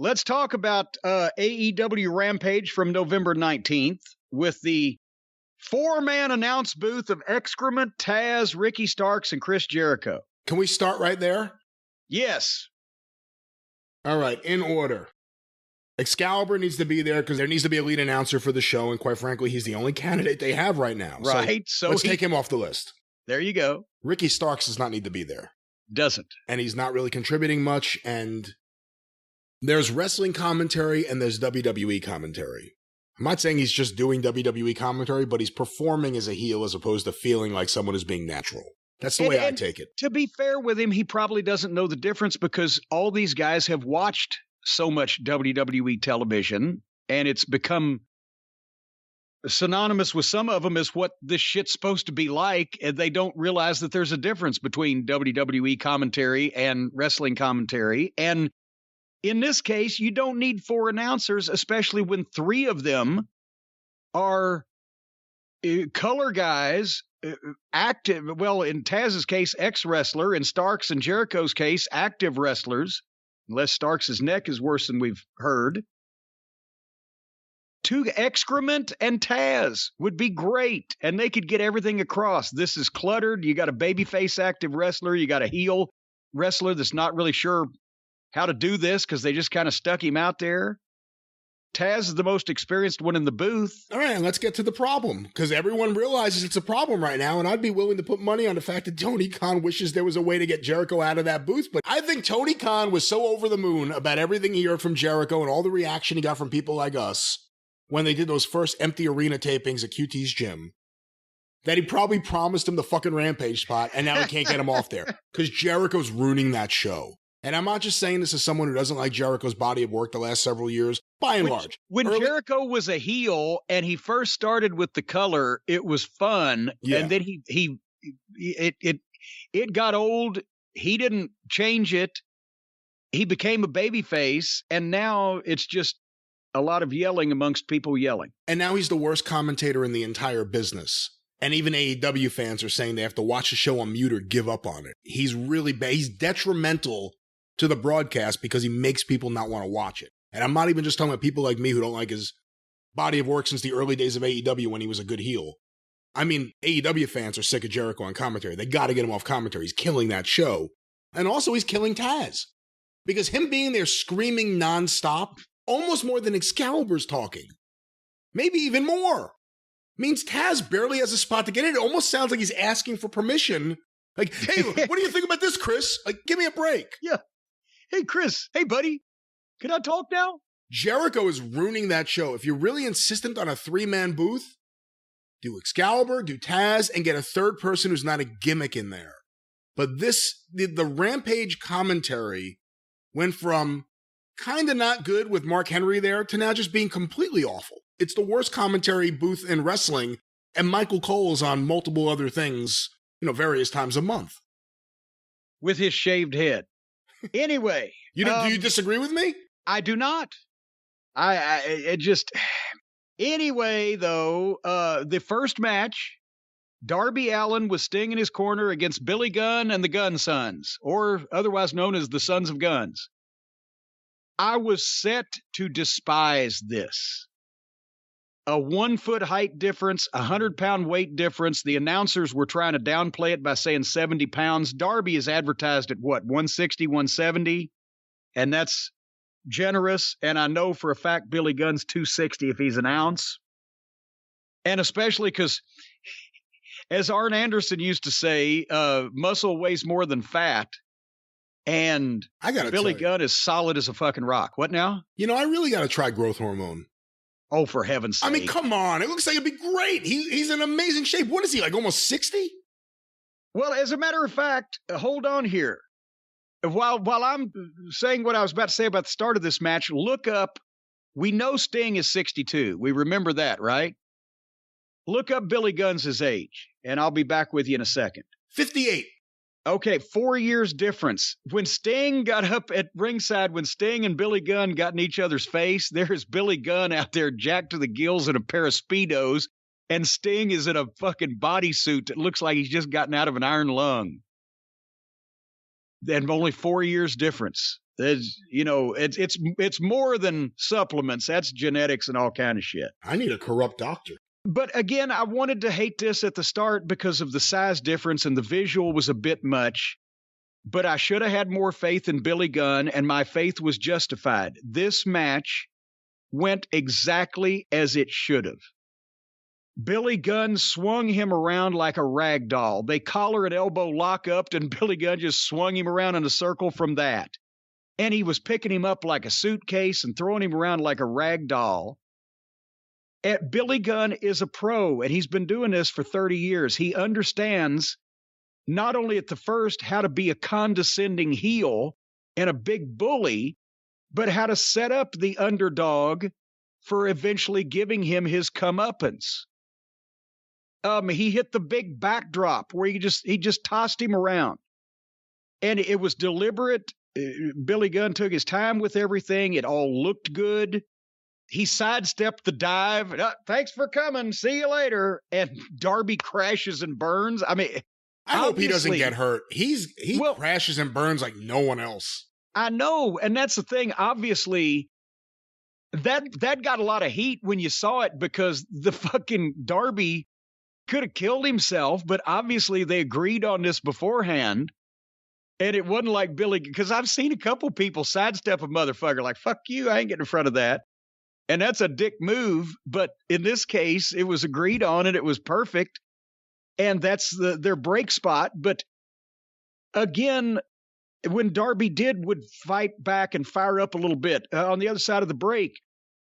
Let's talk about AEW Rampage from November 19th with the four-man announce booth of Excrement, Taz, Ricky Starks, and Chris Jericho. Can we start right there? Yes. All right, in order. Excalibur needs to be there because there needs to be a lead announcer for the show, and quite frankly, he's the only candidate they have right now. Right. So let's take him off the list. There you go. Ricky Starks does not need to be there. Doesn't. And he's not really contributing much, and there's wrestling commentary and there's WWE commentary. I'm not saying he's just doing WWE commentary, but he's performing as a heel as opposed to feeling like someone is being natural. That's the way I take it. To be fair with him, he probably doesn't know the difference because all these guys have watched so much WWE television, and it's become synonymous with some of them as what this shit's supposed to be like, and they don't realize that there's a difference between WWE commentary and wrestling commentary. And in this case, you don't need four announcers, especially when three of them are color guys, active. Well, in Taz's case, ex-wrestler. In Starks and Jericho's case, active wrestlers, unless Starks' neck is worse than we've heard. Two Excrement and Taz would be great, and they could get everything across. This is cluttered. You got a babyface active wrestler. You got a heel wrestler that's not really sure how to do this because they just kind of stuck him out there. Taz is the most experienced one in the booth. All right, let's get to the problem, because everyone realizes it's a problem right now, and I'd be willing to put money on the fact that Tony Khan wishes there was a way to get Jericho out of that booth. But I think Tony Khan was so over the moon about everything he heard from Jericho and all the reaction he got from people like us when they did those first empty arena tapings at QT's gym, that he probably promised him the fucking Rampage spot, and now he can't get him off there, because Jericho's ruining that show. And I'm not just saying this as someone who doesn't like Jericho's body of work the last several years, by and large. When Jericho was a heel and he first started with the color, it was fun. Yeah. And then it got old. He didn't change it. He became a babyface, and now it's just a lot of yelling amongst people yelling. And now he's the worst commentator in the entire business. And even AEW fans are saying they have to watch the show on mute or give up on it. He's really bad. He's detrimental to the broadcast because he makes people not want to watch it. And I'm not even just talking about people like me who don't like his body of work since the early days of AEW when he was a good heel. I mean, AEW fans are sick of Jericho on commentary. They got to get him off commentary. He's killing that show. And also he's killing Taz. Because him being there screaming nonstop, almost more than Excalibur's talking, maybe even more, means Taz barely has a spot to get in. It almost sounds like he's asking for permission. Like, hey, what do you think about this, Chris? Like, give me a break. Yeah. Hey, Chris. Hey, buddy. Can I talk now? Jericho is ruining that show. If you're really insistent on a three-man booth, do Excalibur, do Taz, and get a third person who's not a gimmick in there. But the Rampage commentary went from kind of not good with Mark Henry there to now just being completely awful. It's the worst commentary booth in wrestling, and Michael Cole is on multiple other things, various times a month. With his shaved head. Anyway. Do you disagree with me? I do not. Anyway, though, the first match, Darby Allin was Sting in his corner against Billy Gunn and the Gunn Sons, or otherwise known as the Sons of Guns. I was set to despise this. A 1 foot height difference, 100-pound weight difference. The announcers were trying to downplay it by saying 70 pounds. Darby is advertised at what, 160, 170? And that's generous. And I know for a fact Billy Gunn's 260 if he's an ounce. And especially because, as Arn Anderson used to say, muscle weighs more than fat. And Billy Gunn is solid as a fucking rock. What now? I really got to try growth hormone. Oh, for heaven's sake. I mean, come on. It looks like it'd be great. He's in amazing shape. What is he, like almost 60? Well, as a matter of fact, hold on here. While I'm saying what I was about to say about the start of this match, look up. We know Sting is 62. We remember that, right? Look up Billy Gunn's age, and I'll be back with you in a second. 58. Okay, 4 years difference. When Sting got up at ringside, when Sting and Billy Gunn got in each other's face, there's Billy Gunn out there jacked to the gills in a pair of Speedos, and Sting is in a fucking bodysuit that looks like he's just gotten out of an iron lung. And only 4 years difference. It's more than supplements. That's genetics and all kind of shit. I need a corrupt doctor. But again, I wanted to hate this at the start because of the size difference and the visual was a bit much. But I should have had more faith in Billy Gunn, and my faith was justified. This match went exactly as it should have. Billy Gunn swung him around like a rag doll. They collar and elbow lock up, and Billy Gunn just swung him around in a circle from that. And he was picking him up like a suitcase and throwing him around like a rag doll. Billy Gunn is a pro, and he's been doing this for 30 years. He understands not only at the first how to be a condescending heel and a big bully, but how to set up the underdog for eventually giving him his comeuppance. He hit the big backdrop where he just tossed him around. And it was deliberate. Billy Gunn took his time with everything. It all looked good. He sidestepped the dive. Thanks for coming. See you later. And Darby crashes and burns. I mean, I hope he doesn't get hurt. He crashes and burns like no one else. I know. And that's the thing. Obviously, that got a lot of heat when you saw it because the fucking Darby could have killed himself. But obviously, they agreed on this beforehand. And it wasn't like Billy, because I've seen a couple people sidestep a motherfucker like, fuck you, I ain't getting in front of that. And that's a dick move. But in this case, it was agreed on and it was perfect. And that's their break spot. But again, when Darby would fight back and fire up a little bit on the other side of the break,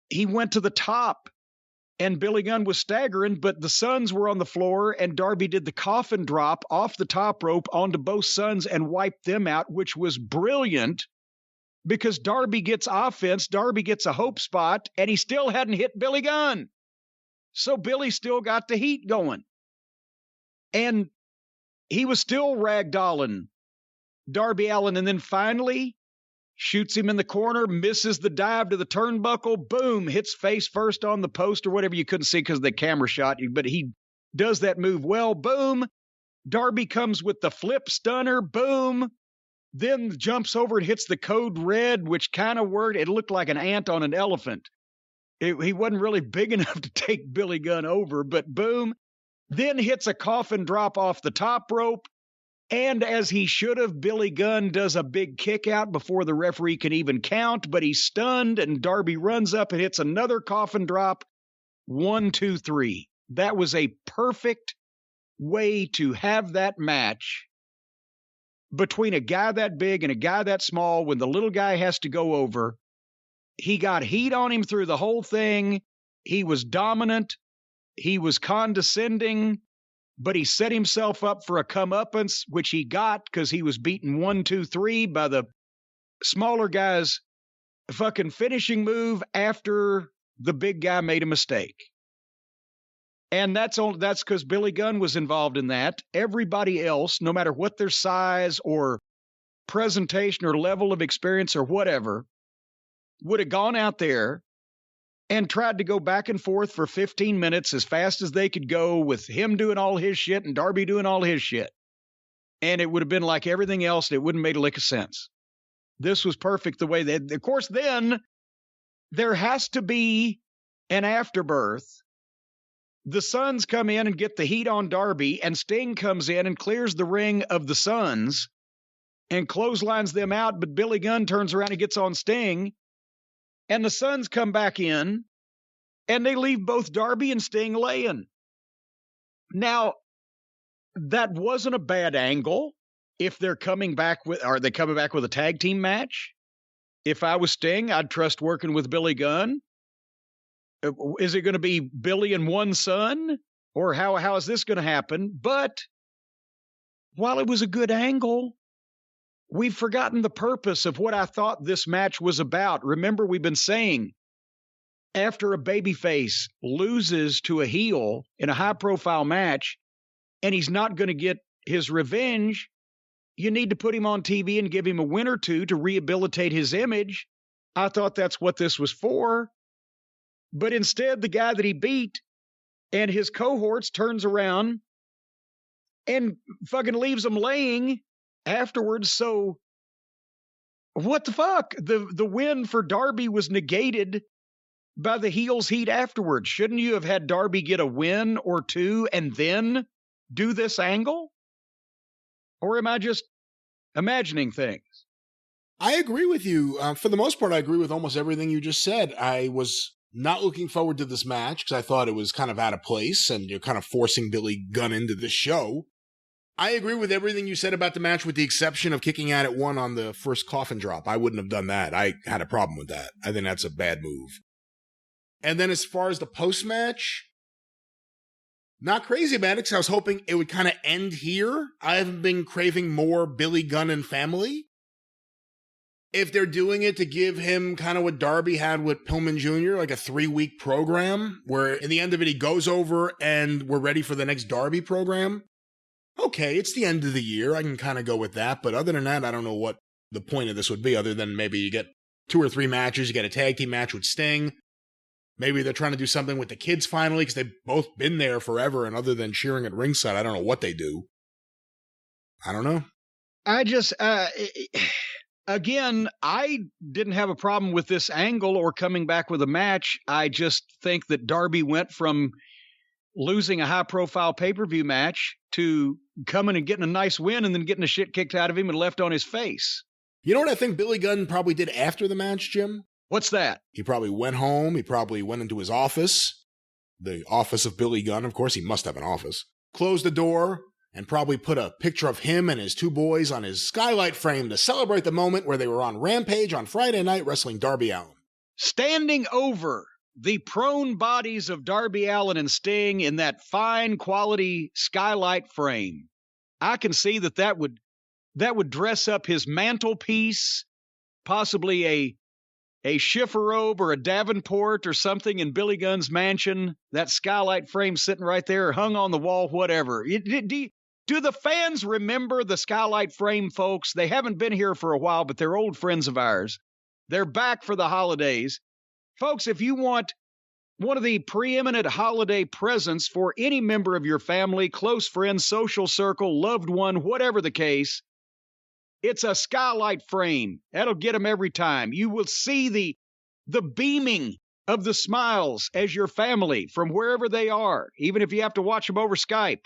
he went to the top and Billy Gunn was staggering, but the Sons were on the floor and Darby did the coffin drop off the top rope onto both Sons and wiped them out, which was brilliant because Darby gets offense. Darby gets a hope spot and he still hadn't hit Billy Gunn. So Billy still got the heat going. And he was still ragdolling Darby Allin. And then finally shoots him in the corner, misses the dive to the turnbuckle, boom, hits face first on the post or whatever. You couldn't see because the camera shot you, but he does that move well, boom. Darby comes with the flip stunner, boom. Then jumps over and hits the code red, which kind of worked. It looked like an ant on an elephant. He wasn't really big enough to take Billy Gunn over, but boom. Then hits a coffin drop off the top rope. And as he should have, Billy Gunn does a big kick out before the referee can even count, but he's stunned and Darby runs up and hits another coffin drop. 1, 2, 3. That was a perfect way to have that match between a guy that big and a guy that small when the little guy has to go over. He got heat on him through the whole thing. He was dominant. He was condescending. But he set himself up for a comeuppance, which he got because he was beaten 1, 2, 3 by the smaller guy's fucking finishing move after the big guy made a mistake. And that's because Billy Gunn was involved in that. Everybody else, no matter what their size or presentation or level of experience or whatever, would have gone out there and tried to go back and forth for 15 minutes as fast as they could go with him doing all his shit and Darby doing all his shit. And it would have been like everything else. It wouldn't have made a lick of sense. This was perfect the way that, of course, then there has to be an afterbirth. The Sons come in and get the heat on Darby and Sting comes in and clears the ring of the Sons and clotheslines them out. But Billy Gunn turns around and gets on Sting. And the Sons come back in, and they leave both Darby and Sting laying. Now, that wasn't a bad angle. If they're coming back are they coming back with a tag team match? If I was Sting, I'd trust working with Billy Gunn. Is it going to be Billy and one son? Or how is this going to happen? But while it was a good angle, we've forgotten the purpose of what I thought this match was about. Remember, we've been saying after a babyface loses to a heel in a high-profile match and he's not going to get his revenge, you need to put him on TV and give him a win or two to rehabilitate his image. I thought that's what this was for. But instead, the guy that he beat and his cohorts turns around and fucking leaves him laying afterwards. So What the fuck? The win for Darby was negated by the heels heat afterwards. Shouldn't you have had Darby get a win or two and then do this angle? Or am I just imagining things? I agree with you. For the most part, I agree with almost everything you just said. I was not looking forward to this match because I thought it was kind of out of place and you're kind of forcing Billy Gunn into this show. I agree with everything you said about the match with the exception of kicking out at one on the first coffin drop. I wouldn't have done that. I had a problem with that. I think that's a bad move. And then as far as the post-match, not crazy about it because I was hoping it would kind of end here. I haven't been craving more Billy Gunn and family. If they're doing it to give him kind of what Darby had with Pillman Jr., like a 3-week program, where in the end of it he goes over and we're ready for the next Darby program, okay, it's the end of the year. I can kind of go with that. But other than that, I don't know what the point of this would be other than maybe you get 2 or 3 matches, you get a tag team match with Sting. Maybe they're trying to do something with the kids finally because they've both been there forever. And other than cheering at ringside, I don't know what they do. I don't know. I just, again, I didn't have a problem with this angle or coming back with a match. I just think that Darby went from losing a high-profile pay-per-view match to coming and getting a nice win and then getting the shit kicked out of him and left on his face. You know what I think Billy Gunn probably did after the match, Jim? What's that? He probably went home. He probably went into his office, the office of Billy Gunn. Of course, he must have an office. Closed the door and probably put a picture of him and his 2 boys on his skylight frame to celebrate the moment where they were on Rampage on Friday night wrestling Darby Allin. Standing over the prone bodies of Darby Allin and Sting in that fine quality skylight frame, I can see that would dress up his mantelpiece, possibly a chifforobe or a Davenport or something in Billy Gunn's mansion. That skylight frame sitting right there, hung on the wall, whatever. Do the fans remember the skylight frame, folks? They haven't been here for a while, but they're old friends of ours. They're back for the holidays. Folks, if you want one of the preeminent holiday presents for any member of your family, close friend, social circle, loved one, whatever the case, it's a skylight frame. That'll get them every time. You will see the beaming of the smiles as your family from wherever they are, even if you have to watch them over Skype,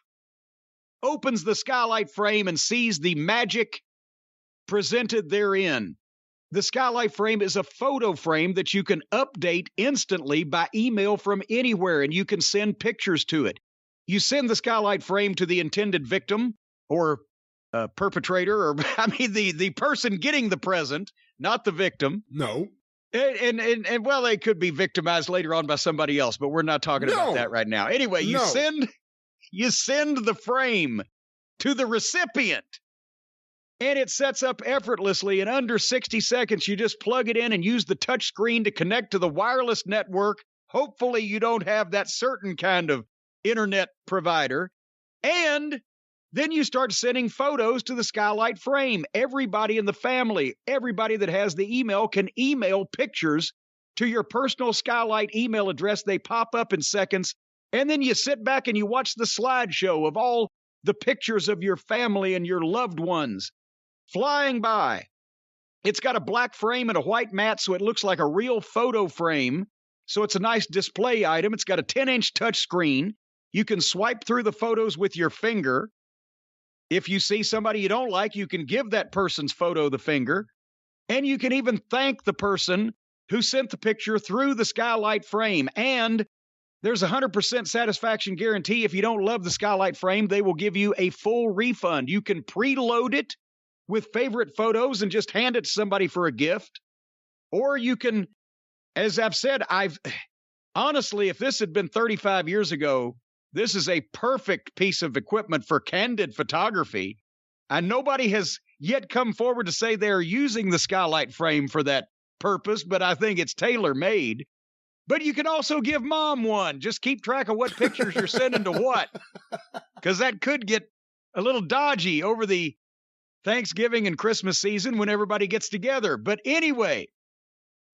opens the skylight frame and sees the magic presented therein. The skylight frame is a photo frame that you can update instantly by email from anywhere, and you can send pictures to it. You send the skylight frame to the intended victim or perpetrator, or the person getting the present, not the victim. No. And well, they could be victimized later on by somebody else, but we're not talking about that right now. Anyway, you send the frame to the recipient, and it sets up effortlessly in under 60 seconds. You just plug it in and use the touch screen to connect to the wireless network. Hopefully you don't have that certain kind of internet provider. And then you start sending photos to the skylight frame. Everybody in the family, everybody that has the email can email pictures to your personal skylight email address. They pop up in seconds. And then you sit back and you watch the slideshow of all the pictures of your family and your loved ones flying by. It's got a black frame and a white mat, so it looks like a real photo frame. So it's a nice display item. It's got a 10-inch touch screen. You can swipe through the photos with your finger. If you see somebody you don't like, you can give that person's photo the finger. And you can even thank the person who sent the picture through the skylight frame. And there's a 100% satisfaction guarantee. If you don't love the skylight frame, they will give you a full refund. You can preload it with favorite photos and just hand it to somebody for a gift. Or you can, as I've said, honestly, if this had been 35 years ago, this is a perfect piece of equipment for candid photography. And nobody has yet come forward to say they're using the skylight frame for that purpose, but I think it's tailor-made. But you can also give mom one. Just keep track of what pictures you're sending to what, because that could get a little dodgy over the Thanksgiving and Christmas season when everybody gets together. But anyway,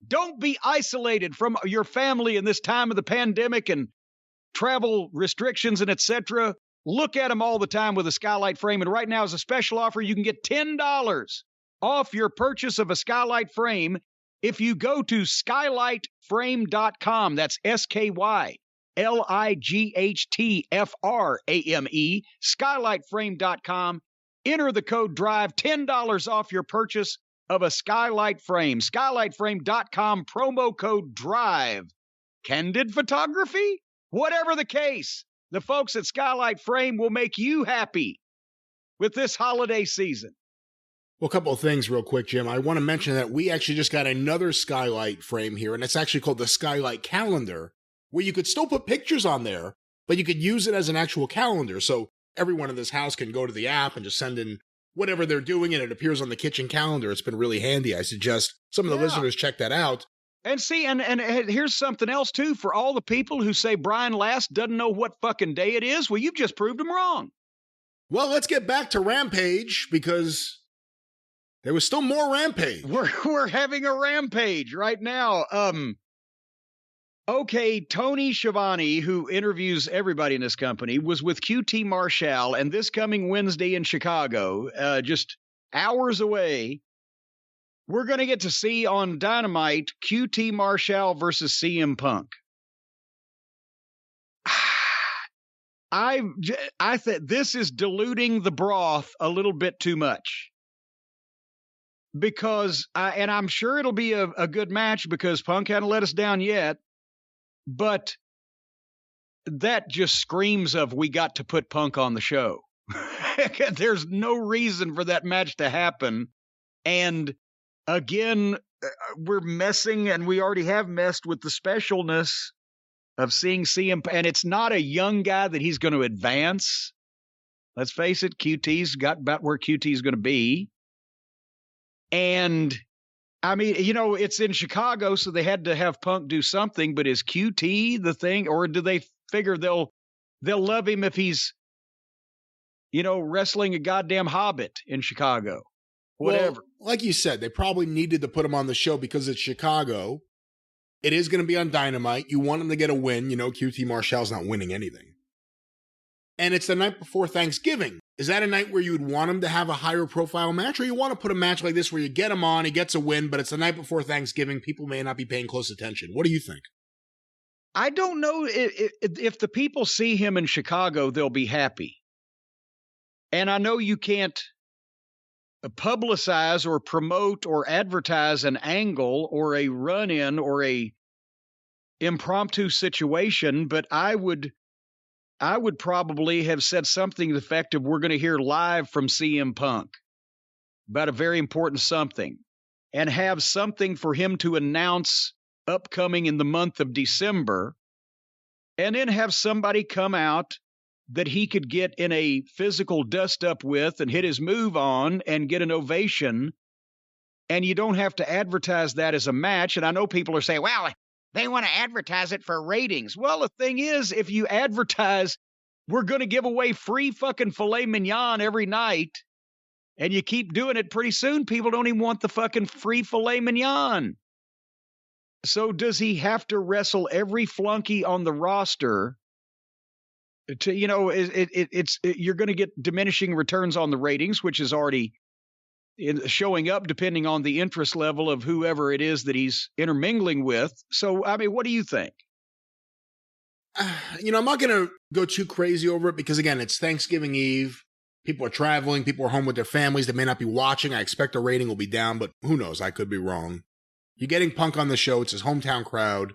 don't be isolated from your family in this time of the pandemic and travel restrictions and etc. Look at them all the time with a skylight frame. And right now, as a special offer, you can get $10 off your purchase of a skylight frame if you go to skylightframe.com. That's SKYLIGHTFRAME, skylightframe.com. Enter the code DRIVE, $10 off your purchase of a skylight frame. Skylightframe.com, promo code DRIVE. Candid photography? Whatever the case, the folks at Skylight Frame will make you happy with this holiday season. Well, a couple of things real quick, Jim. I want to mention that we actually just got another skylight frame here, and it's actually called the Skylight Calendar, where you could still put pictures on there, but you could use it as an actual calendar. So everyone in this house can go to the app and just send in whatever they're doing, and it appears on the kitchen calendar. It's been really handy. I suggest some of the listeners check that out. And see, and here's something else, too, for all the people who say Brian Last doesn't know what fucking day it is. Well, you've just proved them wrong. Well, let's get back to Rampage, because there was still more Rampage. We're having a Rampage right now. Okay, Tony Schiavone, who interviews everybody in this company, was with QT Marshall, and this coming Wednesday in Chicago, just hours away, we're going to get to see on Dynamite QT Marshall versus CM Punk. I think this is diluting the broth a little bit too much. Because, and I'm sure it'll be a good match because Punk hadn't let us down yet, but that just screams of we got to put Punk on the show. There's no reason for that match to happen. And again, we're messing, and we already have messed with the specialness of seeing CM, and it's not a young guy that he's going to advance. Let's face it, QT's got about where QT's going to be. And I mean, you know, it's in Chicago, so they had to have Punk do something, but is QT the thing, or do they figure they'll love him if he's, you know, wrestling a goddamn hobbit in Chicago? Whatever. Well, like you said, they probably needed to put him on the show because it's Chicago. It is going to be on Dynamite. You want him to get a win. You know, QT Marshall's not winning anything. And it's the night before Thanksgiving. Is that a night where you would want him to have a higher profile match, or you want to put a match like this where you get him on, he gets a win, but it's the night before Thanksgiving, people may not be paying close attention? What do you think? I don't know. If the people see him in Chicago, they'll be happy. And I know you can't publicize or promote or advertise an angle or a run-in or a impromptu situation, but I would probably have said something to the effect of, we're going to hear live from CM Punk about a very important something, and have something for him to announce upcoming in the month of December, and then have somebody come out that he could get in a physical dust-up with and hit his move on and get an ovation, and you don't have to advertise that as a match. And I know people are saying, well, they want to advertise it for ratings. Well, the thing is, if you advertise, we're going to give away free fucking filet mignon every night, and you keep doing it, pretty soon people don't even want the fucking free filet mignon. So does he have to wrestle every flunky on the roster to, you know, you're going to get diminishing returns on the ratings, which is already showing up depending on the interest level of whoever it is that he's intermingling with. So, I mean, what do you think? You know, I'm not going to go too crazy over it because, again, it's Thanksgiving Eve. People are traveling. People are home with their families. They may not be watching. I expect the rating will be down, but who knows? I could be wrong. You're getting Punk on the show. It's his hometown crowd.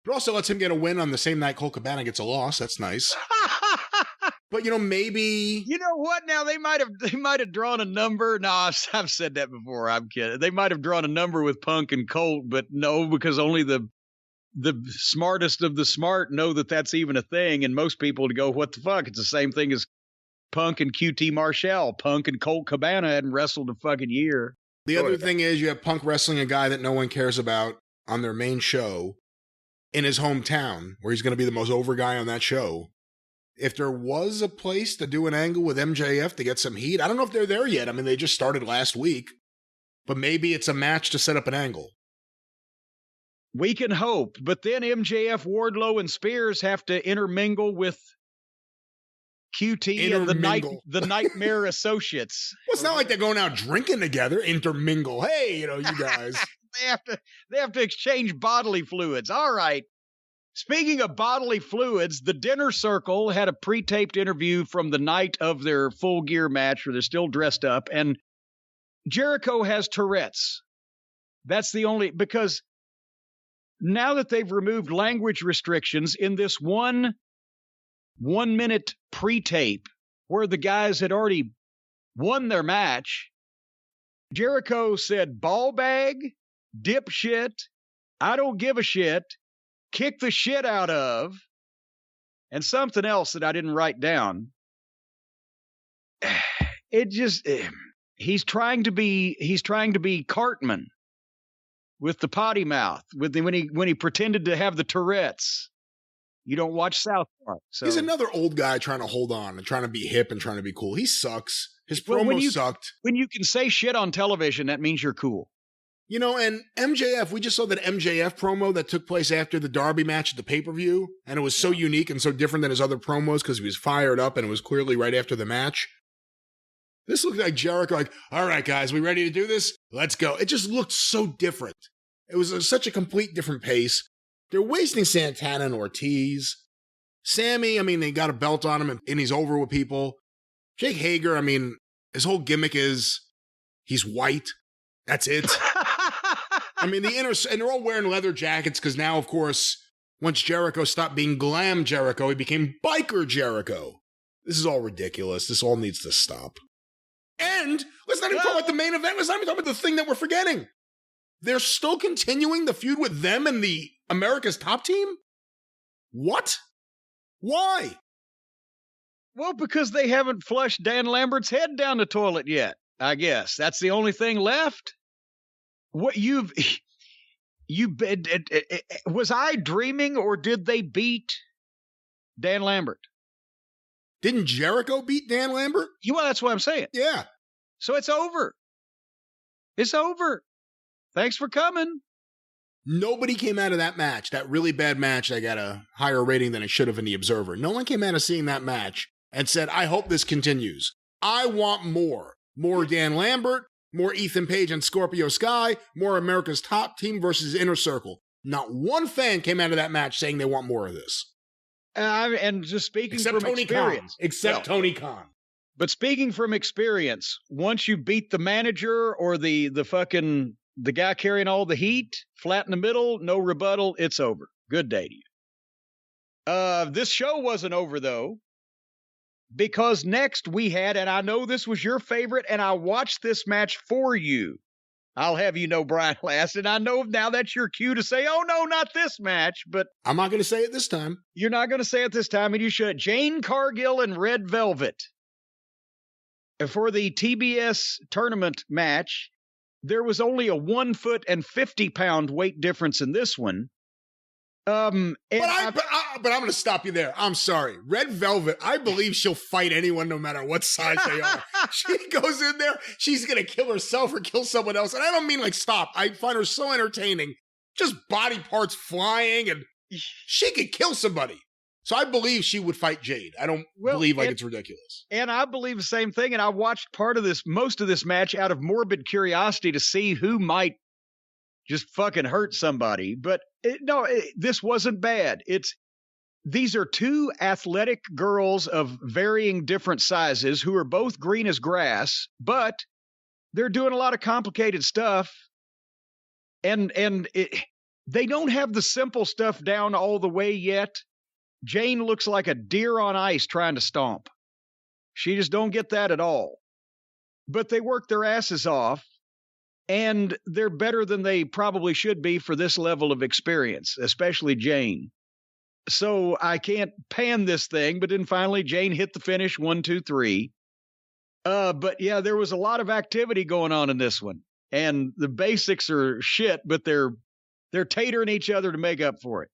It also lets him get a win on the same night Colt Cabana gets a loss. That's nice. But, you know, maybe... You know what? Now, they might have drawn a number. No, I've said that before. I'm kidding. They might have drawn a number with Punk and Colt, but no, because only the smartest of the smart know that that's even a thing, and most people would go, what the fuck? It's the same thing as Punk and QT Marshall. Punk and Colt Cabana hadn't wrestled a fucking year. The other thing is you have Punk wrestling a guy that no one cares about on their main show in his hometown, where he's going to be the most over guy on that show. If there was a place to do an angle with MJF to get some heat, I don't know if they're there yet. I mean, they just started last week, but maybe it's a match to set up an angle. We can hope, but then MJF, Wardlow, and Spears have to intermingle with QT and the Nightmare Associates. Well, it's not like they're going out drinking together. Intermingle. Hey, you guys. They have to exchange bodily fluids. All right. Speaking of bodily fluids, the Dinner Circle had a pre-taped interview from the night of their Full Gear match where they're still dressed up, and Jericho has Tourette's. That's the only, because now that they've removed language restrictions in this one minute pre-tape where the guys had already won their match, Jericho said ball bag, dipshit, I don't give a shit, kick the shit out of, and something else that I didn't write down. It just, he's trying to be Cartman with the potty mouth when he pretended to have the Tourette's. You don't watch South Park. So he's another old guy trying to hold on and trying to be hip and trying to be cool. He sucks. His promo sucked. When you can say shit on television, that means you're cool. And MJF, we just saw that MJF promo that took place after the Darby match at the pay-per-view, and it was so unique and so different than his other promos because he was fired up and it was clearly right after the match. This looked like Jericho, like, all right, guys, we ready to do this? Let's go. It just looked so different. It was such a complete different pace. They're wasting Santana and Ortiz. Sammy, they got a belt on him and he's over with people. Jake Hager, his whole gimmick is he's white. That's it. And they're all wearing leather jackets because now, of course, once Jericho stopped being glam Jericho, he became biker Jericho. This is all ridiculous. This all needs to stop. And let's not even talk about the main event. Let's not even talk about the thing that we're forgetting. They're still continuing the feud with them and the America's Top Team? What? Why? Well, because they haven't flushed Dan Lambert's head down the toilet yet, I guess. That's the only thing left. What was I dreaming, or did they beat Dan Lambert? Didn't Jericho beat Dan Lambert? Well, that's what I'm saying. Yeah. So it's over. It's over. Thanks for coming. Nobody came out of that match, that really bad match that got a higher rating than it should have in The Observer. No one came out of seeing that match and said, I hope this continues. I want more. More Dan Lambert, more Ethan Page and Scorpio Sky, more America's Top Team versus Inner Circle. Not one fan came out of that match saying they want more of this. And just speaking from experience. Except Tony Khan. But speaking from experience, once you beat the manager or the guy carrying all the heat, flat in the middle, no rebuttal, it's over. Good day to you. This show wasn't over, though, because next we had, and I know this was your favorite, and I watched this match for you. I'll have you know, Brian Last, and I know now that's your cue to say, oh, no, not this match, but I'm not going to say it this time. You're not going to say it this time, and you should. Jane Cargill and Red Velvet. For the TBS tournament match, there was only a 1 foot and 50-pound weight difference in this one. But I'm going to stop you there. I'm sorry. Red Velvet, I believe she'll fight anyone no matter what size they are. She goes in there, she's going to kill herself or kill someone else. And I don't mean stop. I find her so entertaining. Just body parts flying, and she could kill somebody. So I believe she would fight Jade. I don't believe it's ridiculous. And I believe the same thing. And I watched most of this match out of morbid curiosity to see who might just fucking hurt somebody. But this wasn't bad. These are two athletic girls of varying different sizes who are both green as grass, but they're doing a lot of complicated stuff. And they don't have the simple stuff down all the way yet. Jane looks like a deer on ice trying to stomp. She just don't get that at all. But they work their asses off, and they're better than they probably should be for this level of experience, especially Jane. So I can't pan this thing, but then finally Jane hit the finish, 1, 2, 3. But yeah, there was a lot of activity going on in this one, and the basics are shit, but they're tatering each other to make up for it.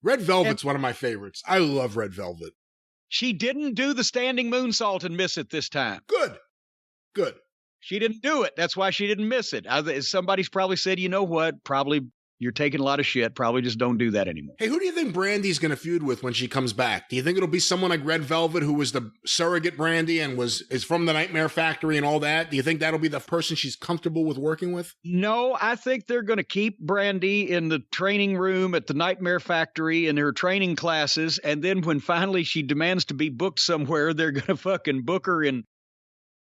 Red Velvet's one of my favorites. I love Red Velvet. She didn't do the standing moonsault and miss it this time. Good. She didn't do it. That's why she didn't miss it. Somebody's probably said, you know what? Probably You're taking a lot of shit. Probably just don't do that anymore. Hey, who do you think Brandy's going to feud with when she comes back? Do you think it'll be someone like Red Velvet, who was the surrogate Brandy and is from the Nightmare Factory and all that? Do you think that'll be the person she's comfortable with working with? No, I think they're going to keep Brandy in the training room at the Nightmare Factory in her training classes. And then when finally she demands to be booked somewhere, they're going to fucking book her in,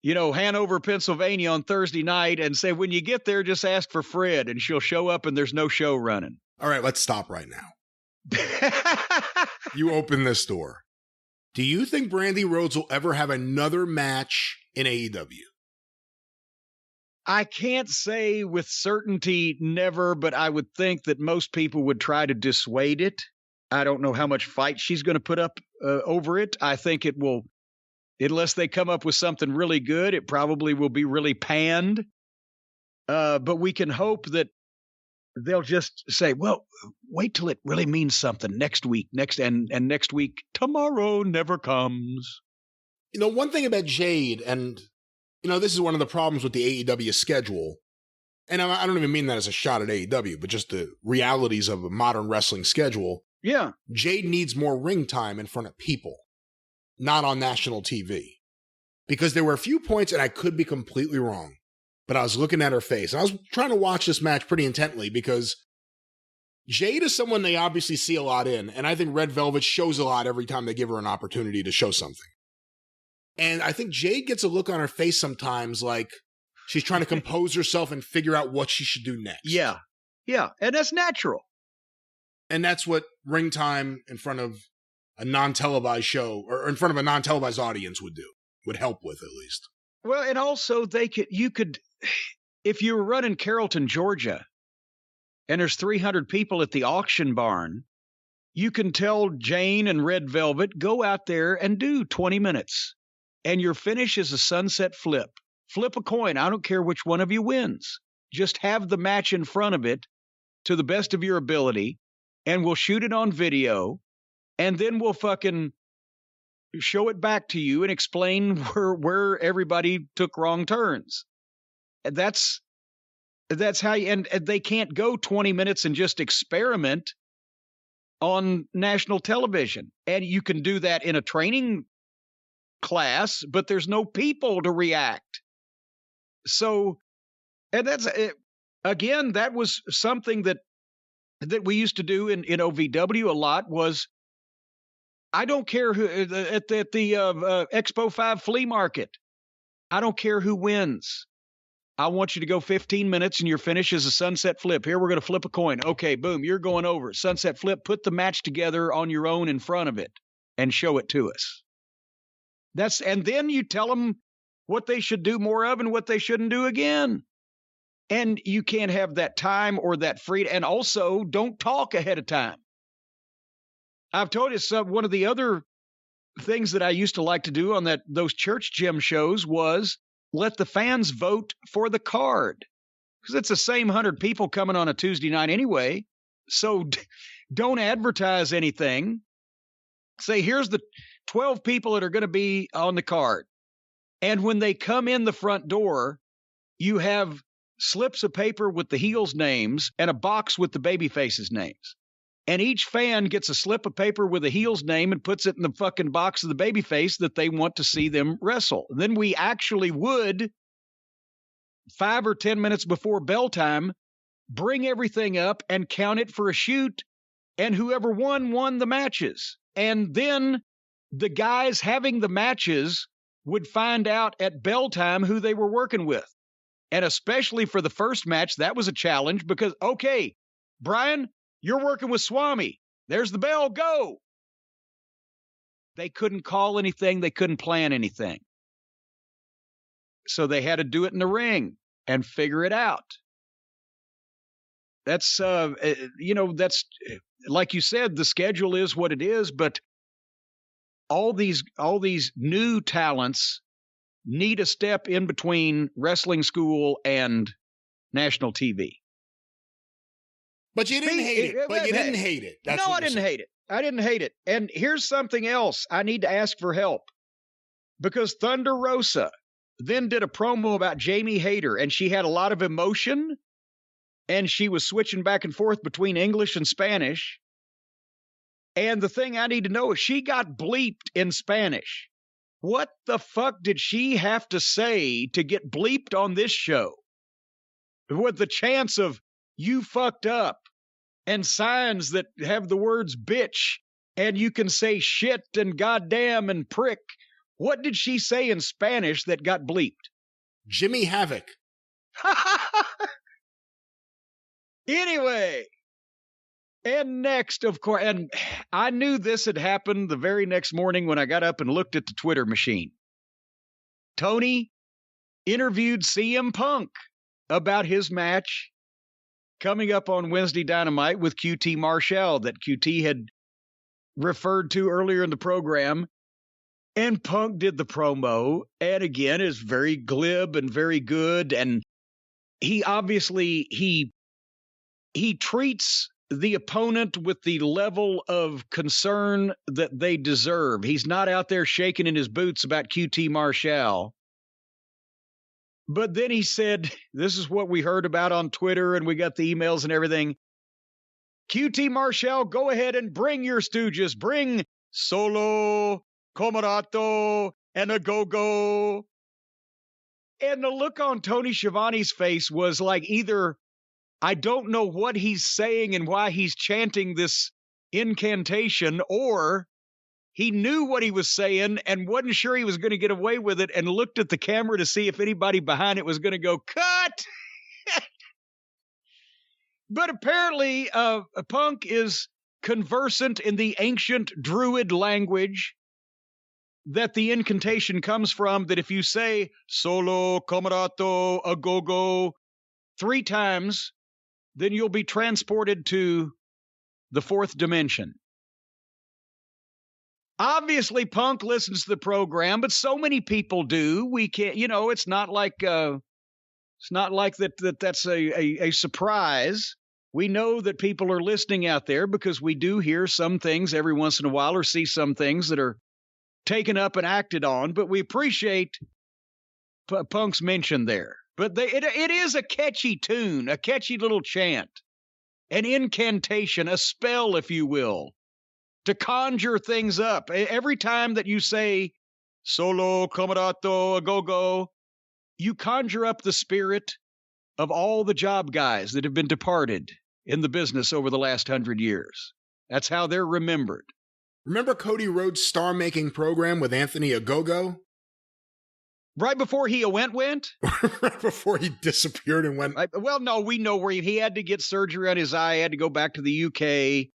Hanover, Pennsylvania on Thursday night and say, when you get there, just ask for Fred, and she'll show up and there's no show running. All right, let's stop right now. You open this door. Do you think Brandy Rhodes will ever have another match in AEW? I can't say with certainty never, but I would think that most people would try to dissuade it. I don't know how much fight she's going to put up over it. I think it will, unless they come up with something really good, it probably will be really panned. But we can hope that they'll just say, well, wait till it really means something next week, and next week, tomorrow never comes. One thing about Jade, and, this is one of the problems with the AEW schedule, and I don't even mean that as a shot at AEW, but just the realities of a modern wrestling schedule. Yeah. Jade needs more ring time in front of people, not on national TV. Because there were a few points, and I could be completely wrong, but I was looking at her face. And I was trying to watch this match pretty intently because Jade is someone they obviously see a lot in, and I think Red Velvet shows a lot every time they give her an opportunity to show something. And I think Jade gets a look on her face sometimes like she's trying to compose herself and figure out what she should do next. Yeah. Yeah. And that's natural. And that's what ring time in front of a non-televised show or in front of a non-televised audience would help with, at least. Well, and also you could, if you were running Carrollton, Georgia, and there's 300 people at the auction barn, you can tell Jane and Red Velvet, go out there and do 20 minutes. And your finish is a sunset flip. Flip a coin. I don't care which one of you wins. Just have the match in front of it to the best of your ability, and we'll shoot it on video, and then we'll fucking show it back to you and explain where everybody took wrong turns. And that's how you, and they can't go 20 minutes and just experiment on national television. And you can do that in a training class, but there's no people to react. So, and that's, again, that was something that we used to do in OVW a lot was, I don't care who, at the Expo 5 flea market, I don't care who wins. I want you to go 15 minutes and your finish is a sunset flip. Here, we're going to flip a coin. Okay, boom, you're going over. Sunset flip, put the match together on your own in front of it and show it to us. And then you tell them what they should do more of and what they shouldn't do again. And you can't have that time or that freedom. And also, don't talk ahead of time. I've told you one of the other things that I used to like to do on those church gym shows was let the fans vote for the card. Because it's the same 100 people coming on a Tuesday night anyway. So don't advertise anything. Say, here's the 12 people that are going to be on the card. And when they come in the front door, you have slips of paper with the heels' names and a box with the baby faces' names. And each fan gets a slip of paper with a heel's name and puts it in the fucking box of the baby face that they want to see them wrestle. Then we actually would, 5 or 10 minutes before bell time, bring everything up and count it for a shoot. And whoever won the matches. And then the guys having the matches would find out at bell time who they were working with. And especially for the first match, that was a challenge because, okay, Brian, you're working with Swami. There's the bell, go. They couldn't call anything. They couldn't plan anything. So they had to do it in the ring and figure it out. That's, that's, like you said, the schedule is what it is, but all these new talents need a step in between wrestling school and national TV. But you didn't hate it. But you didn't hate it. No, I didn't hate it. I didn't hate it. And here's something else. I need to ask for help. Because Thunder Rosa then did a promo about Jamie Hayter, and she had a lot of emotion. and she was switching back and forth between English and Spanish. And the thing I need to know is she got bleeped in Spanish. What the fuck did she have to say to get bleeped on this show? With the chance of "you fucked up" and signs that have the words "bitch" and you can say "shit" and "goddamn" and "prick." What did she say in Spanish that got bleeped? Jimmy Havoc. Anyway, and next, of course, and I knew this had happened the very next morning when I got up and looked at the Twitter machine. Tony interviewed CM Punk about his match coming up on Wednesday Dynamite with QT Marshall that QT had referred to earlier in the program. And Punk did the promo, and again is very glib and very good. And he obviously, he treats the opponent with the level of concern that they deserve. He's not out there shaking in his boots about QT Marshall. But then he said, this is what we heard about on Twitter, and we got the emails and everything. QT Marshall, go ahead and bring your stooges. Bring Solo, Comarato, and a Go-Go. And the look on Tony Schiavone's face was like either, I don't know what he's saying and why he's chanting this incantation, or he knew what he was saying and wasn't sure he was going to get away with it and looked at the camera to see if anybody behind it was going to go, cut! But apparently, Punk is conversant in the ancient Druid language that the incantation comes from, that if you say Solo, Comarato, a Go-Go 3 times, then you'll be transported to the 4th dimension. Obviously, Punk listens to the program, but so many people do. We can't, it's not like that's a surprise. We know that people are listening out there because we do hear some things every once in a while or see some things that are taken up and acted on, but we appreciate Punk's mention there. But it is a catchy tune, a catchy little chant, an incantation, a spell, if you will, to conjure things up. Every time that you say Solo, Comarato, a Go-Go, you conjure up the spirit of all the job guys that have been departed in the business over the last 100 years. That's how they're remembered. Remember Cody Rhodes' star-making program with Anthony Ogogo? Right before he went? Right before he disappeared and went. Well, no, we know where he had to get surgery on his eye. He had to go back to the UK.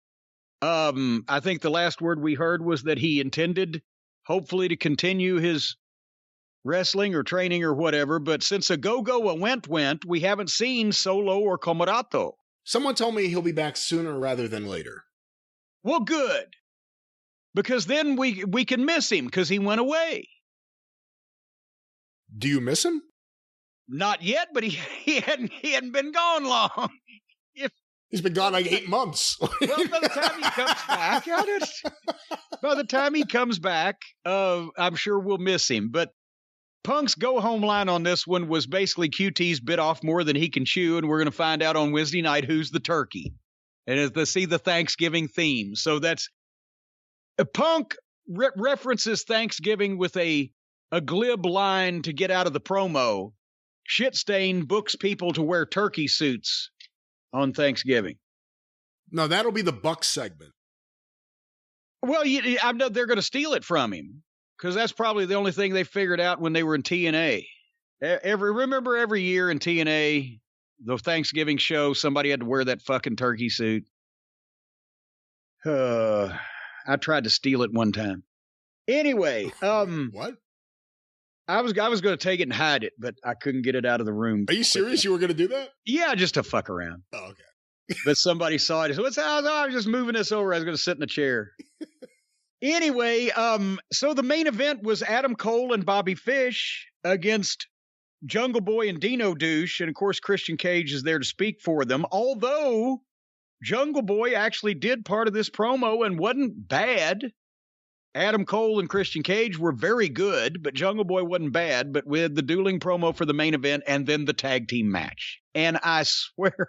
I think the last word we heard was that he intended, hopefully, to continue his wrestling or training or whatever. But since Ogogo went, we haven't seen Solo or Comarato. Someone told me he'll be back sooner rather than later. Well, good. Because then we can miss him because he went away. Do you miss him? Not yet, but he hadn't been gone long. He's been gone like 8 months. Well, by the time he comes back, I'm sure we'll miss him. But Punk's go-home line on this one was basically QT's bit off more than he can chew, and we're going to find out on Wednesday night who's the turkey. And as they see the Thanksgiving theme. So that's... Punk references Thanksgiving with a glib line to get out of the promo. Shitstain books people to wear turkey suits on Thanksgiving. No, that'll be the Bucks segment. Well, I know they're going to steal it from him because that's probably the only thing they figured out when they were in TNA. Remember every year in TNA, the Thanksgiving show, somebody had to wear that fucking turkey suit. I tried to steal it one time. Anyway, what? I was going to take it and hide it, but I couldn't get it out of the room. Are you serious? You were going to do that? Yeah, just to fuck around. Oh, okay. But somebody saw it. So I was just moving this over. I was going to sit in a chair. Anyway, so the main event was Adam Cole and Bobby Fish against Jungle Boy and Dino Douche, and of course Christian Cage is there to speak for them. Although Jungle Boy actually did part of this promo and wasn't bad. Adam Cole and Christian Cage were very good, but Jungle Boy wasn't bad. But with the dueling promo for the main event and then the tag team match. And I swear,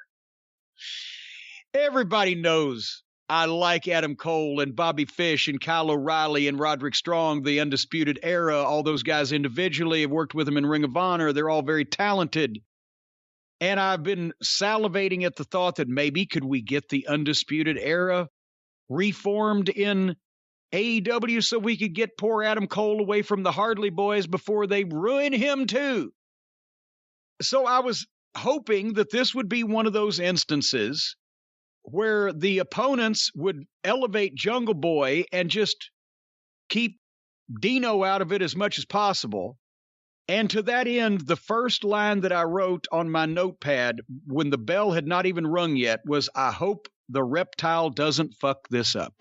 Everybody knows I like Adam Cole and Bobby Fish and Kyle O'Reilly and Roderick Strong, the Undisputed Era. All those guys individually have worked with them in Ring of Honor. They're all very talented. And I've been salivating at the thought that maybe could we get the Undisputed Era reformed in AEW so we could get poor Adam Cole away from the Hardley Boys before they ruin him too. So I was hoping that this would be one of those instances where the opponents would elevate Jungle Boy and just keep Dino out of it as much as possible. And to that end, the first line that I wrote on my notepad when the bell had not even rung yet was, I hope the reptile doesn't fuck this up.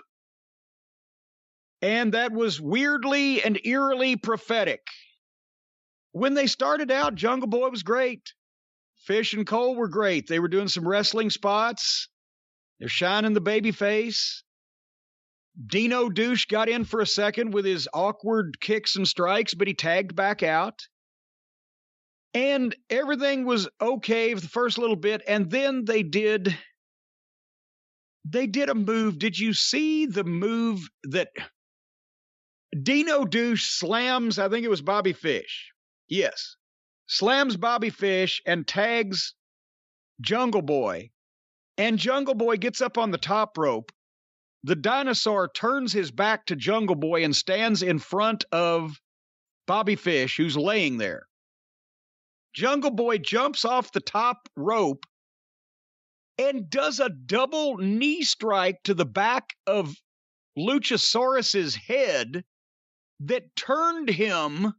And that was weirdly and eerily prophetic. When they started out, Jungle Boy was great. Fish and Cole were great. They were doing some wrestling spots. They're shining the baby face. Dino Douche got in for a second with his awkward kicks and strikes, but he tagged back out. And everything was okay for the first little bit, and then they did a move. Did you see the move that Dino Douche slams, I think it was Bobby Fish. Yes. Slams Bobby Fish and tags Jungle Boy. And Jungle Boy gets up on the top rope. The dinosaur turns his back to Jungle Boy and stands in front of Bobby Fish, who's laying there. Jungle Boy jumps off the top rope and does a double knee strike to the back of Luchasaurus's head that turned him,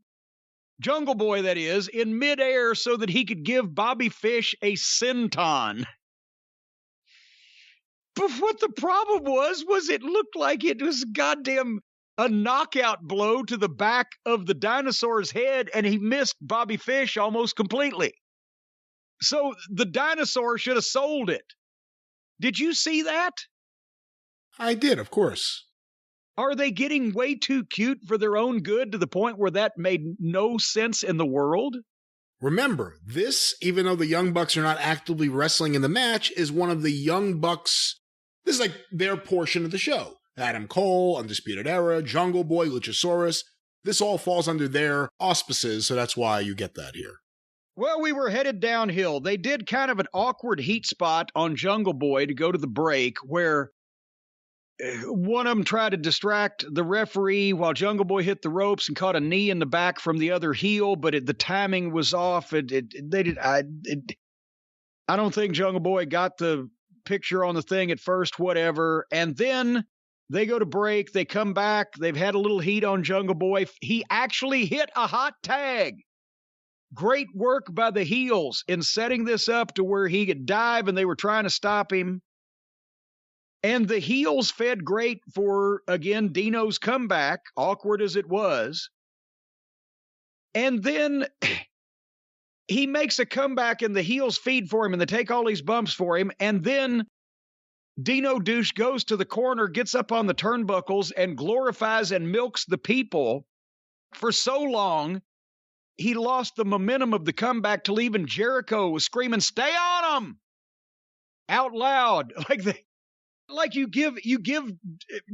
Jungle Boy that is, in midair so that he could give Bobby Fish a senton. But what the problem was it looked like it was goddamn a knockout blow to the back of the dinosaur's head, and he missed Bobby Fish almost completely. So the dinosaur should have sold it. Did you see that? I did, of course. Are they getting way too cute for their own good to the point where that made no sense in the world? Remember, this, even though the Young Bucks are not actively wrestling in the match, is one of the Young Bucks. This is like their portion of the show. Adam Cole, Undisputed Era, Jungle Boy, Luchasaurus. This all falls under their auspices, so that's why you get that here. Well, we were headed downhill. They did kind of an awkward heat spot on Jungle Boy to go to the break where one of them tried to distract the referee while Jungle Boy hit the ropes and caught a knee in the back from the other heel, but the timing was off. I don't think Jungle Boy got the picture on the thing at first, whatever. And then they go to break. They come back. They've had a little heat on Jungle Boy. He actually hit a hot tag. Great work by the heels in setting this up to where he could dive, and they were trying to stop him. And the heels fed great for, again, Dino's comeback, awkward as it was. And then he makes a comeback, and the heels feed for him, and they take all these bumps for him. And then Dino Douche goes to the corner, gets up on the turnbuckles, and glorifies and milks the people for so long. He lost the momentum of the comeback till even Jericho was screaming, "Stay on him!" out loud. Like you give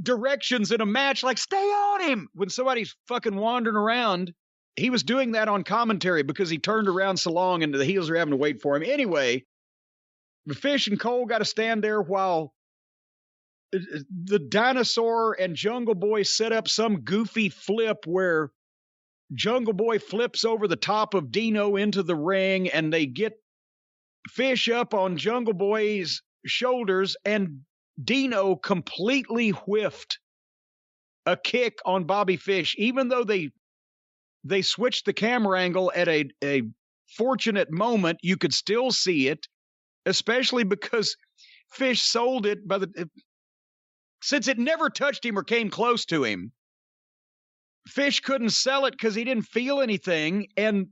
directions in a match, like, stay on him when somebody's fucking wandering around. He was doing that on commentary because he turned around so long and the heels are having to wait for him. Anyway, Fish and Cole got to stand there while the dinosaur and Jungle Boy set up some goofy flip where Jungle Boy flips over the top of Dino into the ring, and they get Fish up on Jungle Boy's shoulders, and Dino completely whiffed a kick on Bobby Fish, even though they switched the camera angle at a fortunate moment. You could still see it, especially because Fish sold it since it never touched him or came close to him. Fish couldn't sell it because he didn't feel anything, and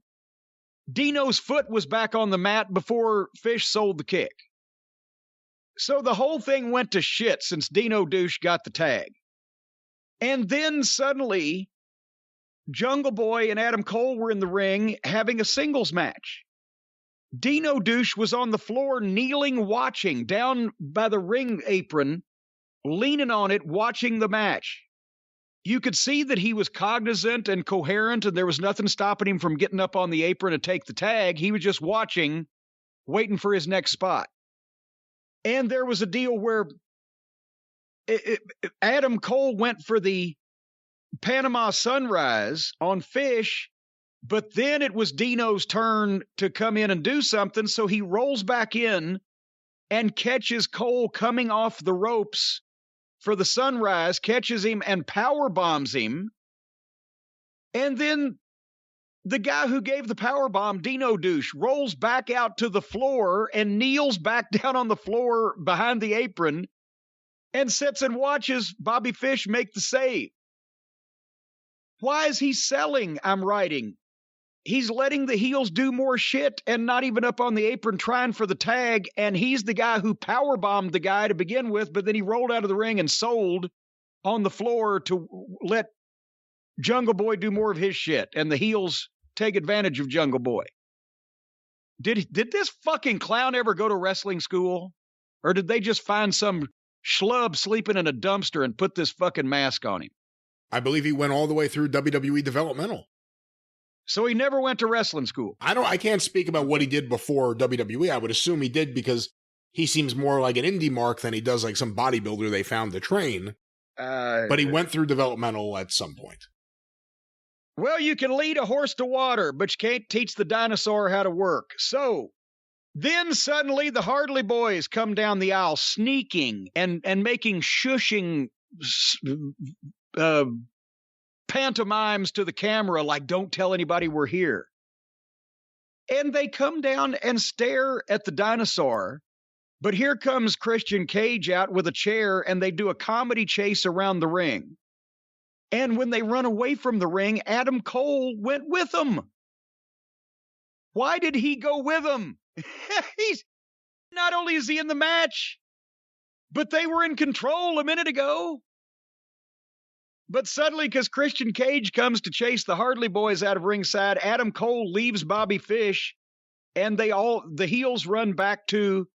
Dino's foot was back on the mat before Fish sold the kick. So the whole thing went to shit since Dino Douche got the tag. And then suddenly, Jungle Boy and Adam Cole were in the ring having a singles match. Dino Douche was on the floor, kneeling, watching, down by the ring apron, leaning on it, watching the match. You could see that he was cognizant and coherent, and there was nothing stopping him from getting up on the apron to take the tag. He was just watching, waiting for his next spot. And there was a deal where Adam Cole went for the Panama Sunrise on Fish, but then it was Dino's turn to come in and do something, so he rolls back in and catches Cole coming off the ropes for the Sunrise, catches him and power bombs him. And then the guy who gave the power bomb, Dino Douche, rolls back out to the floor and kneels back down on the floor behind the apron and sits and watches Bobby Fish make the save. Why is he selling? I'm writing. He's letting the heels do more shit and not even up on the apron trying for the tag, and he's the guy who powerbombed the guy to begin with, but then he rolled out of the ring and sold on the floor to let Jungle Boy do more of his shit, and the heels take advantage of Jungle Boy. Did this fucking clown ever go to wrestling school? Or did they just find some schlub sleeping in a dumpster and put this fucking mask on him? I believe he went all the way through WWE developmental. So he never went to wrestling school. I can't speak about what he did before WWE. I would assume he did because he seems more like an indie mark than he does like some bodybuilder they found to train. But he went through developmental at some point. Well, you can lead a horse to water, but you can't teach the dinosaur how to work. So then suddenly the Hardley Boys come down the aisle sneaking and making shushing pantomimes to the camera like, don't tell anybody we're here. And they come down and stare at the dinosaur. But here comes Christian Cage out with a chair, and they do a comedy chase around the ring. And when they run away from the ring, Adam Cole went with them. Why did he go with them? He's not only is he in the match, but they were in control a minute ago. But suddenly, because Christian Cage comes to chase the Hardley Boys out of ringside, Adam Cole leaves Bobby Fish, and the heels run back to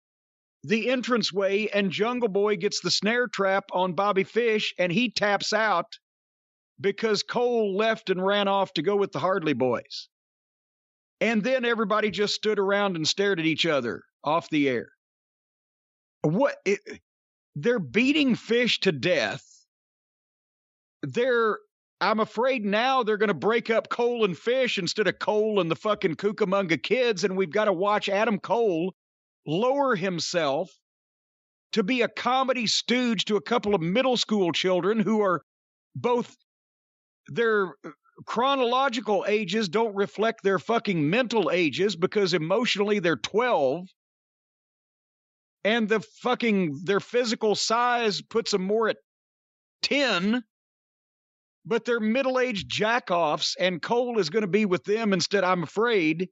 the entranceway, and Jungle Boy gets the snare trap on Bobby Fish, and he taps out because Cole left and ran off to go with the Hardley Boys. And then everybody just stood around and stared at each other off the air. They're beating Fish to death. I'm afraid now they're going to break up Cole and Fish instead of Cole and the fucking Cucamonga Kids, and we've got to watch Adam Cole lower himself to be a comedy stooge to a couple of middle school children who are both, their chronological ages don't reflect their fucking mental ages because emotionally they're 12, and their physical size puts them more at 10. But they're middle-aged jack-offs, and Cole is going to be with them instead, I'm afraid,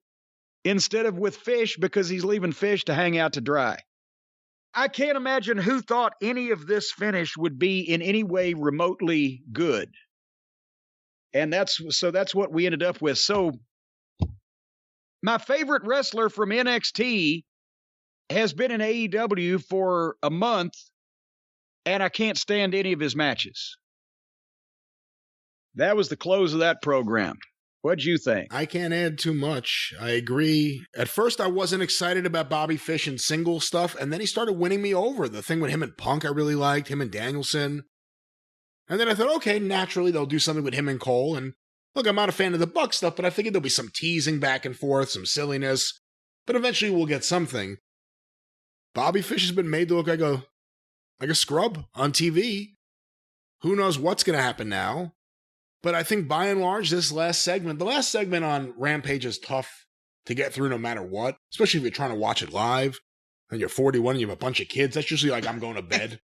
instead of with Fish because he's leaving Fish to hang out to dry. I can't imagine who thought any of this finish would be in any way remotely good. And that's what we ended up with. So my favorite wrestler from NXT has been in AEW for a month, and I can't stand any of his matches. That was the close of that program. What'd you think? I can't add too much. I agree. At first, I wasn't excited about Bobby Fish and single stuff, and then he started winning me over. The thing with him and Punk I really liked, him and Danielson. And then I thought, okay, naturally they'll do something with him and Cole. And look, I'm not a fan of the Buck stuff, but I figured there'll be some teasing back and forth, some silliness. But eventually we'll get something. Bobby Fish has been made to look like a scrub on TV. Who knows what's going to happen now? But I think by and large, the last segment on Rampage is tough to get through no matter what, especially if you're trying to watch it live and you're 41 and you have a bunch of kids. That's usually like, I'm going to bed.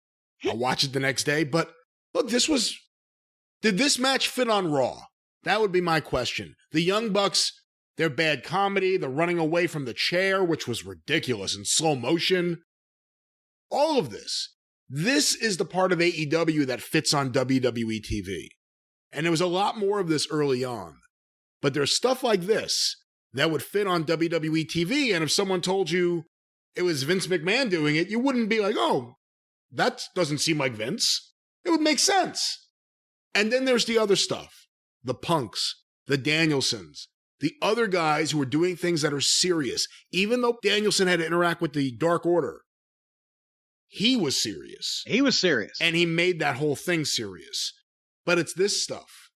I'll watch it the next day. But look, did this match fit on Raw? That would be my question. The Young Bucks, their bad comedy, the running away from the chair, which was ridiculous in slow motion. All of this is the part of AEW that fits on WWE TV. And there was a lot more of this early on. But there's stuff like this that would fit on WWE TV. And if someone told you it was Vince McMahon doing it, you wouldn't be like, oh, that doesn't seem like Vince. It would make sense. And then there's the other stuff, the Punks, the Danielsons, the other guys who are doing things that are serious. Even though Danielson had to interact with the Dark Order, he was serious. He was serious. And he made that whole thing serious. But it's this stuff,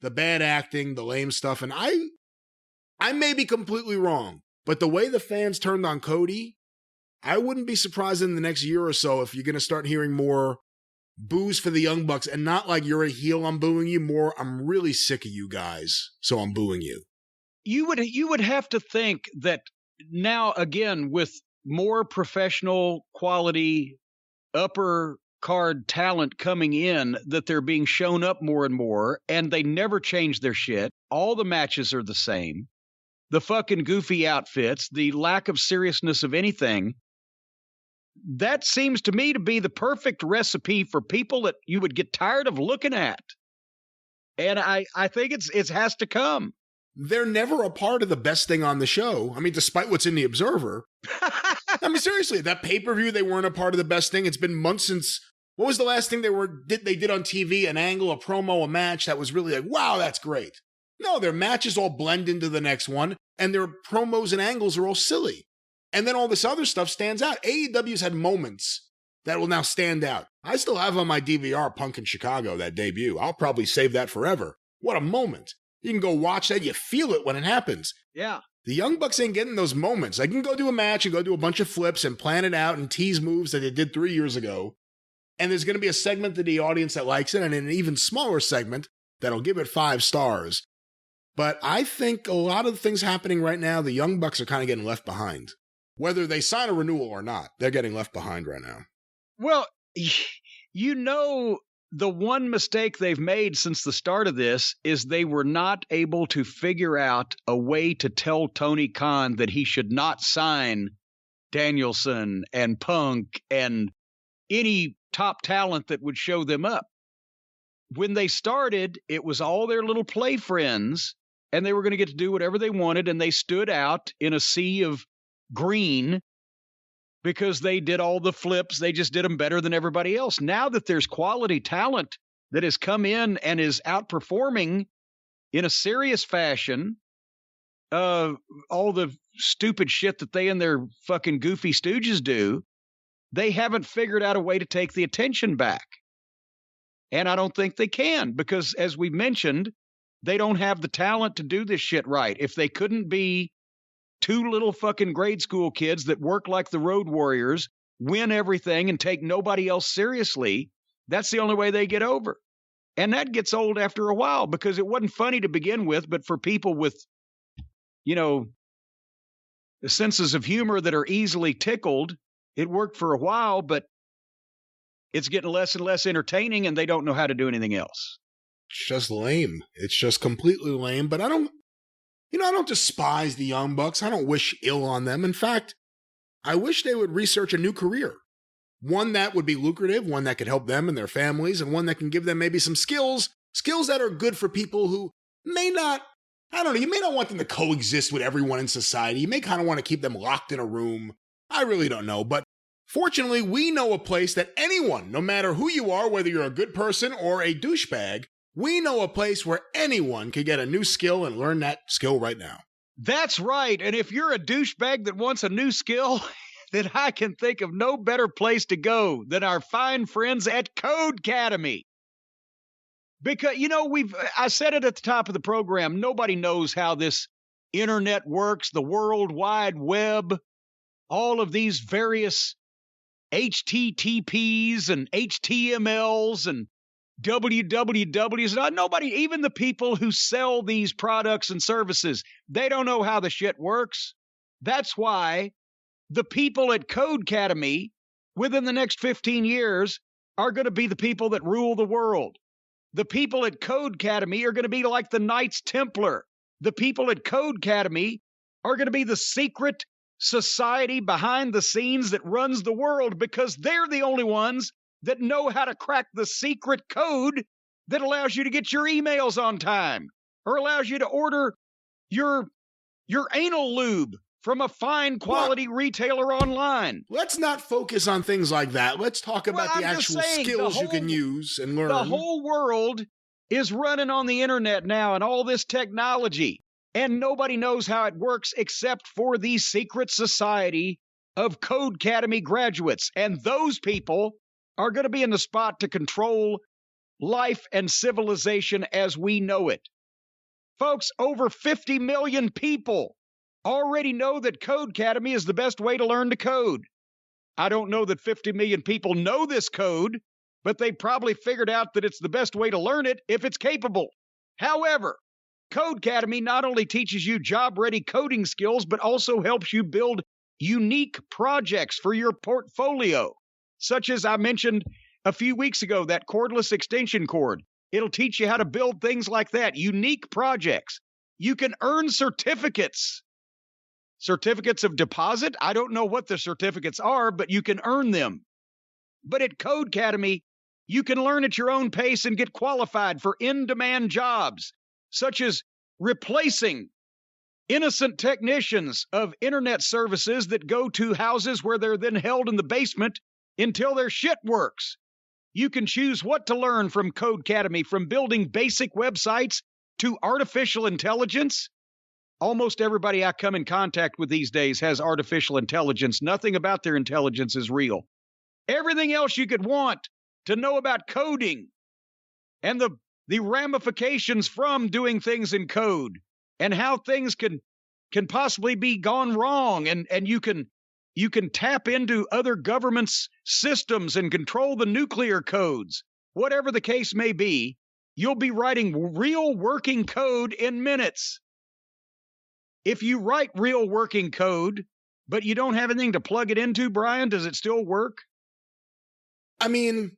the bad acting, the lame stuff. And I may be completely wrong, but the way the fans turned on Cody, I wouldn't be surprised in the next year or so if you're going to start hearing more boos for the Young Bucks, and not like you're a heel, I'm booing you, more I'm really sick of you guys, so I'm booing you. You would have to think that now, again, with more professional quality upper card talent coming in, that they're being shown up more and more, and they never change their shit. All the matches are the same. The fucking goofy outfits, the lack of seriousness of anything. That seems to me to be the perfect recipe for people that you would get tired of looking at. And I think it has to come. They're never a part of the best thing on the show. I mean, despite what's in the Observer. I mean, seriously, that pay-per-view, they weren't a part of the best thing. It's been months since, what was the last thing they did on TV? An angle, a promo, a match that was really like, wow, that's great. No, their matches all blend into the next one, and their promos and angles are all silly. And then all this other stuff stands out. AEW's had moments that will now stand out. I still have on my DVR Punk in Chicago, that debut. I'll probably save that forever. What a moment. You can go watch that. You feel it when it happens. Yeah. The Young Bucks ain't getting those moments. They can go do a match and go do a bunch of flips and plan it out and tease moves that they did 3 years ago. And there's going to be a segment to the audience that likes it, and an even smaller segment that'll give it 5 stars. But I think a lot of the things happening right now, the Young Bucks are kind of getting left behind. Whether they sign a renewal or not, they're getting left behind right now. Well, you know, the one mistake they've made since the start of this is they were not able to figure out a way to tell Tony Khan that he should not sign Danielson and Punk and any top talent that would show them up. When they started, it was all their little play friends, and they were going to get to do whatever they wanted, and they stood out in a sea of green because they did all the flips. They just did them better than everybody else. Now that there's quality talent that has come in and is outperforming in a serious fashion all the stupid shit that they and their fucking goofy stooges do, they haven't figured out a way to take the attention back. And I don't think they can, because as we mentioned, they don't have the talent to do this shit right. If they couldn't be 2 little fucking grade school kids that work like the Road Warriors, win everything, and take nobody else seriously, that's the only way they get over. And that gets old after a while, because it wasn't funny to begin with, but for people with, you know, the senses of humor that are easily tickled, it worked for a while, but it's getting less and less entertaining, and they don't know how to do anything else. It's just lame. It's just completely lame, but I don't despise the Young Bucks. I don't wish ill on them. In fact, I wish they would research a new career. One that would be lucrative, one that could help them and their families, and one that can give them maybe some skills that are good for people who may not, I don't know, you may not want them to coexist with everyone in society. You may kind of want to keep them locked in a room. I really don't know, but fortunately, we know a place that anyone, no matter who you are, whether you're a good person or a douchebag, we know a place where anyone can get a new skill and learn that skill right now. That's right. And if you're a douchebag that wants a new skill, then I can think of no better place to go than our fine friends at Codecademy. Because, you know, I said it at the top of the program, nobody knows how this internet works, the World Wide Web, all of these various HTTPs and HTMLs and WWWs. Nobody, even the people who sell these products and services, they don't know how the shit works. That's why the people at Codecademy within the next 15 years are going to be the people that rule the world. The people at Codecademy are going to be like the Knights Templar. The people at Codecademy are going to be the secret society behind the scenes that runs the world, because they're the only ones that know how to crack the secret code that allows you to get your emails on time, or allows you to order your your anal lube from a fine quality retailer online. Let's not focus on things like that. Let's talk about the I'm just actual saying, skills you can use and learn. The whole world is running on the internet now and all this technology, and nobody knows how it works except for the secret society of Codecademy graduates. And those people are going to be in the spot to control life and civilization as we know it. Folks, over 50 million people already know that Codecademy is the best way to learn to code. I don't know that 50 million people know this code, but they probably figured out that it's the best way to learn it if it's capable. However, Codecademy not only teaches you job-ready coding skills, but also helps you build unique projects for your portfolio, such as I mentioned a few weeks ago, that cordless extension cord. It'll teach you how to build things like that, unique projects. You can earn certificates. Certificates of deposit? I don't know what the certificates are, but you can earn them. But at Codecademy, you can learn at your own pace and get qualified for in-demand jobs, such as replacing innocent technicians of internet services that go to houses where they're then held in the basement until their shit works. You can choose what to learn from Codecademy, from building basic websites to artificial intelligence. Almost everybody I come in contact with these days has artificial intelligence. Nothing about their intelligence is real. Everything else you could want to know about coding and the ramifications from doing things in code and how things can possibly be gone wrong, and you can tap into other governments' systems and control the nuclear codes. Whatever the case may be, you'll be writing real working code in minutes. If you write real working code, but you don't have anything to plug it into, Brian, does it still work? I mean,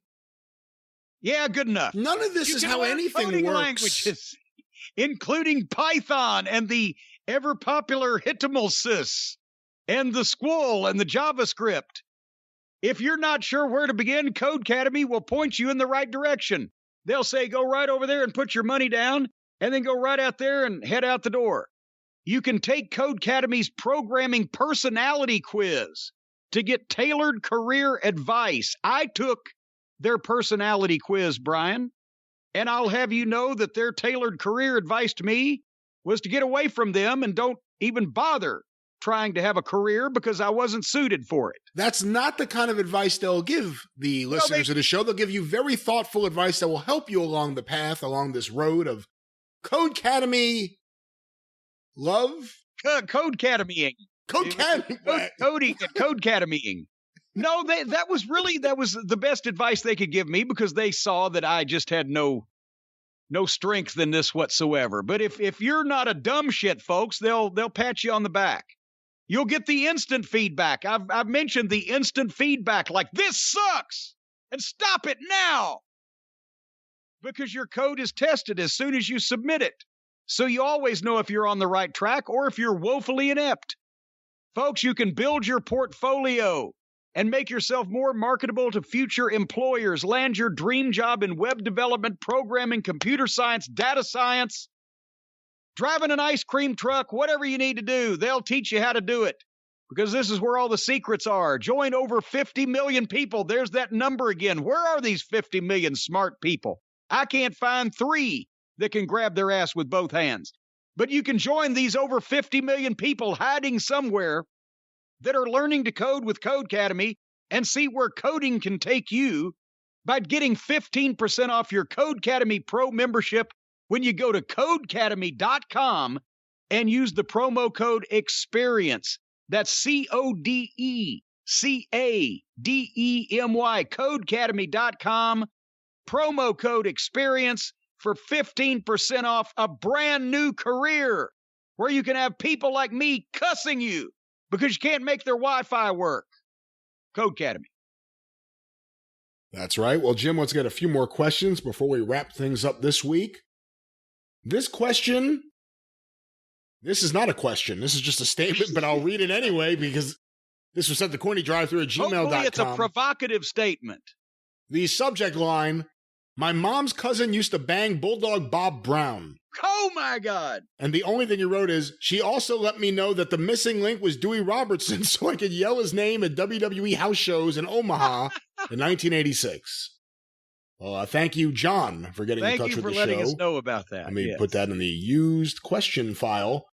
yeah, good enough. None of this is how anything works. Languages, including Python and the ever-popular HTML and the Squall and the JavaScript. If you're not sure where to begin, Codecademy will point you in the right direction. They'll say, go right over there and put your money down, and then go right out there and head out the door. You can take Codecademy's programming personality quiz to get tailored career advice. I took their personality quiz, Brian, and I'll have you know that their tailored career advice to me was to get away from them and don't even bother trying to have a career because I wasn't suited for it. That's not the kind of advice they'll give the listeners of the show. They'll give you very thoughtful advice that will help you along the path, along this road of Codecademy love? Codecademying. Codecademying. No, that was the best advice they could give me because they saw that I just had no strength in this whatsoever. But if you're not a dumb shit, folks, they'll pat you on the back. You'll get the instant feedback. I've mentioned the instant feedback, like this sucks and stop it now, because your code is tested as soon as you submit it. So you always know if you're on the right track or if you're woefully inept. Folks, you can build your portfolio and make yourself more marketable to future employers. Land your dream job in web development, programming, computer science, data science, driving an ice cream truck, whatever you need to do. They'll teach you how to do it because this is where all the secrets are. Join over 50 million people. There's that number again. Where are these 50 million smart people? I can't find 3 that can grab their ass with both hands. But you can join these over 50 million people hiding somewhere that are learning to code with Codecademy and see where coding can take you by getting 15% off your Codecademy Pro membership when you go to codecademy.com and use the promo code EXPERIENCE. That's CODECADEMY, codecademy.com, promo code EXPERIENCE for 15% off a brand new career where you can have people like me cussing you because you can't make their Wi-Fi work. Codecademy. That's right. Well, Jim, let's get a few more questions before we wrap things up this week. This question, this is not a question. This is just a statement, but I'll read it anyway because this was sent to CornyDriveThru at gmail.com. Hopefully it's a provocative statement. The subject line, my mom's cousin used to bang Bulldog Bob Brown. Oh, my God. And the only thing he wrote is, she also let me know that the missing link was Dewey Robertson so I could yell his name at WWE house shows in Omaha in 1986. Well, thank you, John, for getting in touch with the show. Thank you for letting us know about that. Let me put that in the used question file.